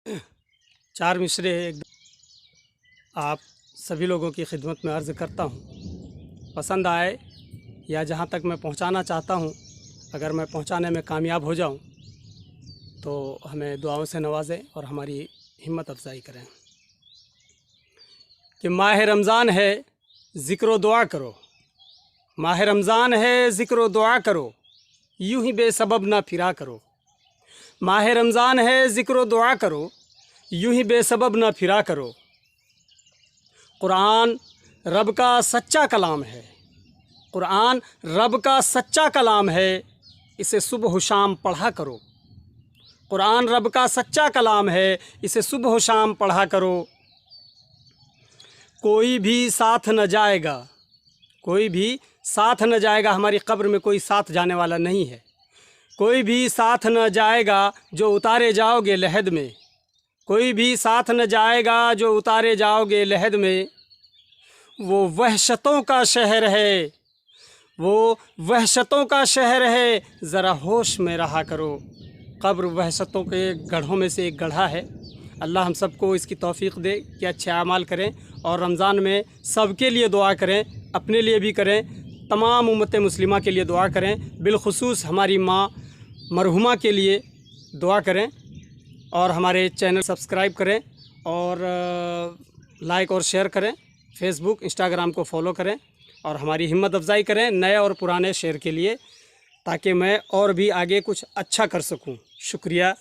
चार मिसरे आप सभी लोगों की खिदमत में अर्ज़ करता हूँ। पसंद आए या जहाँ तक मैं पहुँचाना चाहता हूँ, अगर मैं पहुँचाने में कामयाब हो जाऊँ तो हमें दुआओं से नवाजें और हमारी हिम्मत अफजाई करें कि माह रमज़ान है ज़िक्र दुआ करो, माह रमज़ान है ज़िक्र दुआ करो, यूं ही बेसबब ना फिरा करो। माह रमज़ान है ज़िक्र दुआ करो, यूं ही बेसबब ना फिरा करो। कुरान रब का सच्चा कलाम है, कुरान रब का सच्चा कलाम है, इसे सुबह शाम पढ़ा करो। कुरान रब का सच्चा कलाम है, इसे सुबह शाम पढ़ा करो। कोई भी साथ न जाएगा, कोई भी साथ न जाएगा, हमारी कब्र में कोई साथ जाने वाला नहीं है। कोई भी साथ न जाएगा जो उतारे जाओगे लहद में, कोई भी साथ न जाएगा जो उतारे जाओगे लहद में। वो वहशतों का शहर है, वो वहशतों का शहर है, ज़रा होश में रहा करो। कब्र वहशतों के गढ़ों में से एक गढ़ा है। अल्लाह हम सबको इसकी तौफ़ीक़ दे कि अच्छे आमाल करें और रमज़ान में सबके लिए दुआ करें, अपने लिए भी करें, तमाम उम्मत मुस्लिमा के लिए दुआ करें, बिलखुसूस हमारी माँ मरहुमा के लिए दुआ करें और हमारे चैनल सब्सक्राइब करें और लाइक और शेयर करें। फेसबुक इंस्टाग्राम को फॉलो करें और हमारी हिम्मत अफजाई करें नए और पुराने शेयर के लिए, ताकि मैं और भी आगे कुछ अच्छा कर सकूं। शुक्रिया।